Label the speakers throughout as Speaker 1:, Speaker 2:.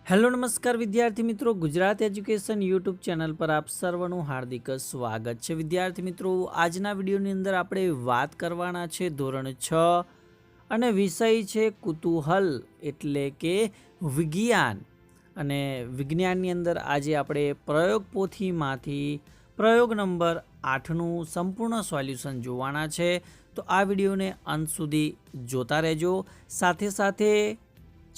Speaker 1: Hello નમસ્કાર વિદ્યાર્થી મિત્રો, ગુજરાત એજ્યુકેશન યુટ્યુબ ચેનલ પર આપ સર્વનું હાર્દિક સ્વાગત છે। વિદ્યાર્થી મિત્રો, આજના વિડીયોની અંદર આપણે વાત કરવાના છે ધોરણ 6 અને વિષય છે કુતૂહલ એટલે કે વિજ્ઞાન। અને વિજ્ઞાનની અંદર આજે આપણે પ્રયોગ પોથીમાંથી પ્રયોગ નંબર 8નું સંપૂર્ણ સોલ્યુશન જોવાના છે। તો આ વિડીયોને અંત સુધી જોતા રહેજો। સાથે સાથે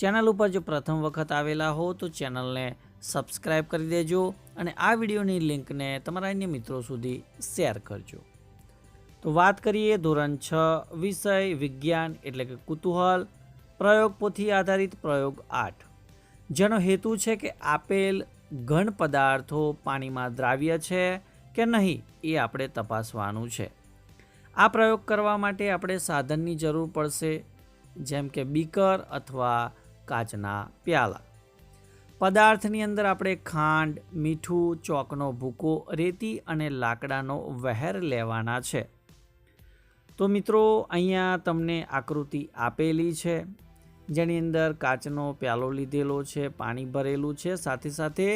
Speaker 1: ચેનલ ઉપર જો પ્રથમ વખત આવેલા હો તો ચેનલને સબસ્ક્રાઈબ કરી દેજો અને આ વિડીયોની લિંકને તમારા અન્ય મિત્રો સુધી શેર કરજો। તો વાત કરીએ ધોરણ 6 વિષય વિજ્ઞાન એટલે કે કુતૂહલ, પ્રયોગ પોથી આધારિત પ્રયોગ 8, જેનો હેતુ છે કે આપેલ ઘન પદાર્થો પાણીમાં દ્રાવ્ય છે કે નહીં એ આપણે તપાસવાનું છે। આ પ્રયોગ કરવા માટે આપણે સાધનની જરૂર પડશે, જેમ કે બીકર અથવા કાચના પ્યાલા। પદાર્થની અંદર આપણે ખાંડ, મીઠું, ચોકનો ભૂકો, રેતી અને લાકડાનો વહેર લેવાના છે। તો મિત્રો, અહીંયા તમને આકૃતિ આપેલી છે, જેની અંદર કાચનો પ્યાલો લીધેલો છે, પાણી ભરેલું છે, સાથે સાથે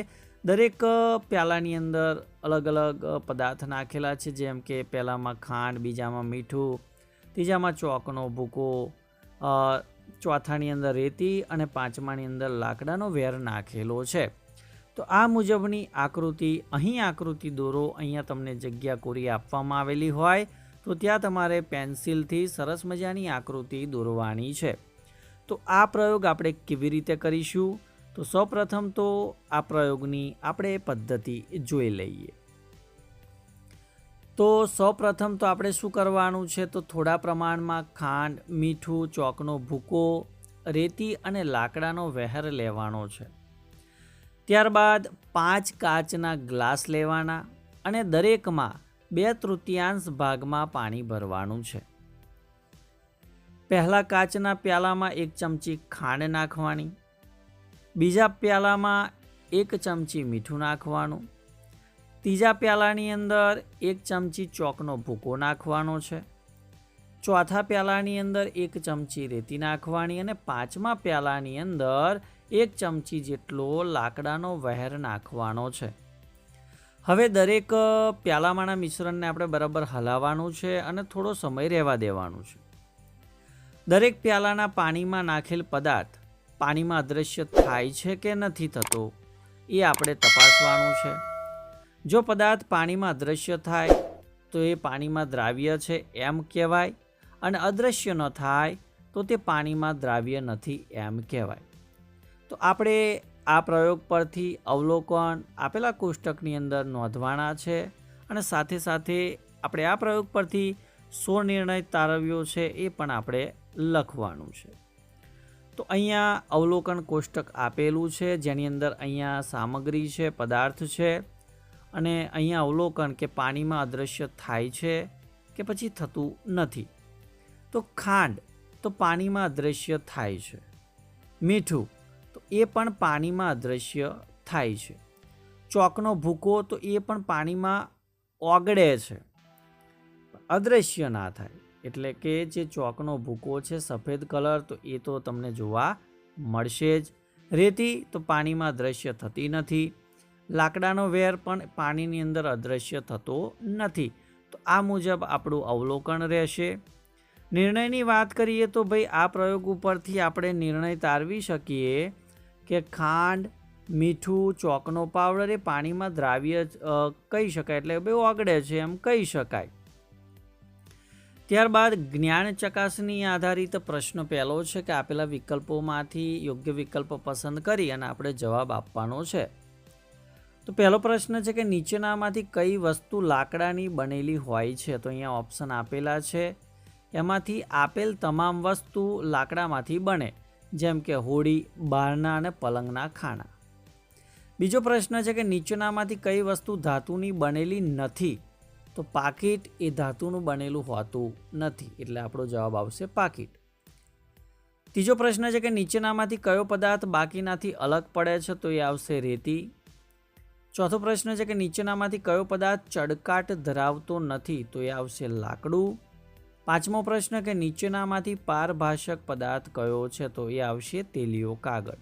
Speaker 1: દરેક પ્યાલાની અંદર અલગ અલગ પદાર્થ નાખેલા છે, જેમ કે પહેલામાં ખાંડ, બીજામાં મીઠું, ત્રીજામાં ચોકનો ભૂકો, ચોથાની અંદર રેતી અને પાંચમાની અંદર લાકડાનો વેર નાખેલો છે। તો આ મુજબની આકૃતિ, અહીં આકૃતિ દોરો। અહીંયા તમને જગ્યા કોરી આપવામાં આવેલી હોય તો ત્યાં તમારે પેન્સિલથી સરસ મજાની આકૃતિ દોરવાની છે। તો આ પ્રયોગ આપણે કેવી રીતે કરીશું? તો સૌપ્રથમ તો આ પ્રયોગની આપણે પદ્ધતિ જોઈ લઈએ। તો સૌપ્રથમ તો આપણે શું કરવાનું છે, તો થોડા પ્રમાણમાં ખાંડ, મીઠું, ચોકનો ભૂકો, રેતી અને લાકડાનો વહેર લેવાનો છે। ત્યારબાદ 5 કાચના ગ્લાસ લેવાના અને દરેકમાં 2/3 ભાગમાં પાણી ભરવાનું છે। પહેલા કાચના પ્યાલામાં 1 ચમચી ખાંડ નાખવાની, બીજા પ્યાલામાં 1 ચમચી મીઠું નાખવાનું, ત્રીજા પ્યાલાની અંદર 1 ચમચી ચોકનો ભૂકો નાખવાનો છે, ચોથા પ્યાલાની અંદર 1 ચમચી રેતી નાખવાની અને પાંચમા પ્યાલાની અંદર 1 ચમચી જેટલો લાકડાનો વહેર નાખવાનો છે। હવે દરેક પ્યાલામાંના મિશ્રણને આપણે બરાબર હલાવવાનું છે અને થોડો સમય રહેવા દેવાનું છે। દરેક પ્યાલાના પાણીમાં નાખેલ પદાર્થ પાણીમાં અદૃશ્ય થાય છે કે નથી થતો એ આપણે તપાસવાનું છે। જો પદાર્થ પાણીમાં અદૃશ્ય થાય તો એ પાણીમાં દ્રાવ્ય છે એમ કહેવાય, અને અદૃશ્ય ન થાય તો તે પાણીમાં દ્રાવ્ય નથી એમ કહેવાય। તો આપણે આ પ્રયોગ પરથી અવલોકન આપેલા કોષ્ટકની અંદર નોંધવાના છે અને સાથે સાથે આપણે આ પ્રયોગ પરથી સ્વનિર્ણય તારવ્યો છે એ પણ આપણે લખવાનું છે। તો અહીંયા અવલોકન કોષ્ટક આપેલું છે, જેની અંદર અહીંયા સામગ્રી છે, પદાર્થ છે, અને અહીંયા અવલોકન કે પાણીમાં અદૃશ્ય થાય છે કે પછી થતું નથી। તો ખાંડ તો પાણીમાં અદૃશ્ય થાય છે, મીઠું તો એ પણ પાણીમાં અદૃશ્ય થાય છે, ચોકનો ભૂકો તો એ પણ પાણીમાં ઓગળે છે, અદૃશ્ય ના થાય, એટલે કે જે ચોકનો ભૂકો છે સફેદ કલર, તો એ તો તમને જોવા મળશે જ। રેતી તો પાણીમાં અદૃશ્ય થતી નથી, લાકડાનો વેર પણ પાણીની અંદર અદૃશ્ય થતો નથી। તો આ મુજબ આપણું અવલોકન રહેશે। નિર્ણયની વાત કરીએ તો ભાઈ આ પ્રયોગ ઉપરથી આપણે નિર્ણય તારવી શકીએ કે ખાંડ, મીઠું, ચોકનો પાવડર એ પાણીમાં દ્રાવ્ય કહી શકાય, એટલે ભાઈ ઓગળે છે એમ કહી શકાય। ત્યારબાદ જ્ઞાન ચકાસણી આધારિત પ્રશ્ન પહેલો છે કે આપેલા વિકલ્પોમાંથી યોગ્ય વિકલ્પ પસંદ કરી અને આપણે જવાબ આપવાનો છે। તો પહેલો પ્રશ્ન છે કે નીચેનામાંથી કઈ વસ્તુ લાકડાની બનેલી હોય છે? તો અહીંયા ઓપ્શન આપેલા છે, એમાંથી આપેલ તમામ વસ્તુ લાકડામાંથી બને, જેમ કે હોડી, બારણા અને પલંગના ખાના। બીજો પ્રશ્ન છે કે નીચેનામાંથી કઈ વસ્તુ ધાતુની બનેલી નથી? તો પાકીટ એ ધાતુનું બનેલું હોતું નથી, એટલે આપણો જવાબ આવશે પાકીટ। ત્રીજો પ્રશ્ન છે કે નીચેનામાંથી કયો પદાર્થ બાકીનાથી અલગ પડે છે? તો એ આવશે રેતી। ચોથો પ્રશ્ન છે કે નીચેનામાંથી કયો પદાર્થ ચળકાટ ધરાવતો નથી? તો એ આવશે લાકડું। પાંચમો પ્રશ્ન કે નીચેનામાંથી પારભાષક પદાર્થ કયો છે? તો એ આવશે તેલીયો કાગળ।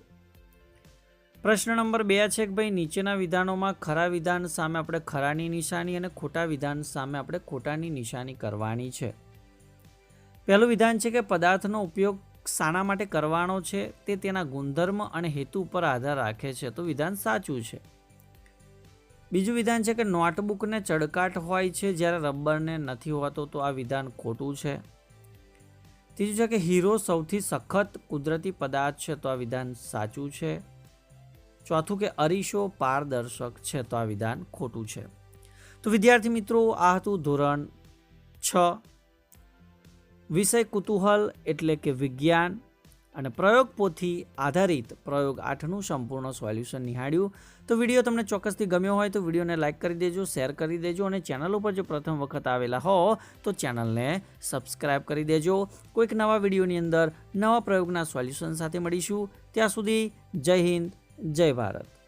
Speaker 1: પ્રશ્ન નંબર 2 છે કે ભાઈ નીચેના વિધાનોમાં ખરા વિધાન સામે આપણે ખરાની નિશાની અને ખોટા વિધાન સામે આપણે ખોટાની નિશાની કરવાની છે. પહેલું વિધાન છે કે પદાર્થનો ઉપયોગ શાના માટે કરવાનો છે તે તેના ગુણધર્મ અને હેતુ પર આધાર રાખે છે, તો વિધાન સાચું છે. બીજું વિધાન છે કે નોટબુકને ચળકાટ હોય છે જ્યારે રબરને નથી હોતો, તો આ વિધાન ખોટું છે. ત્રીજું છે કે હીરો સૌથી સખત કુદરતી પદાર્થ છે, તો આ વિધાન સાચું છે. ચોથું કે અરીસો પારદર્શક છે, તો આ વિધાન ખોટું છે. તો વિદ્યાર્થી મિત્રો, આ હતું ધોરણ 6 વિષય કુતૂહલ એટલે કે વિજ્ઞાન અને પ્રયોગ પોથી આધારિત પ્રયોગ 8નું સંપૂર્ણ સોલ્યુશન નિહાળ્યું. તો વિડીયો તમને ચોક્કસથી ગમ્યો હોય તો વિડીયોને લાઇક કરી દેજો, શેર કરી દેજો અને ચેનલ ઉપર જો પ્રથમ વખત આવેલા હો તો ચેનલને સબસ્ક્રાઈબ કરી દેજો. કોઈક નવા વિડીયોની અંદર નવા પ્રયોગના સોલ્યુશન સાથે મળીશું. ત્યાં સુધી જય હિન્દ, જય ભારત.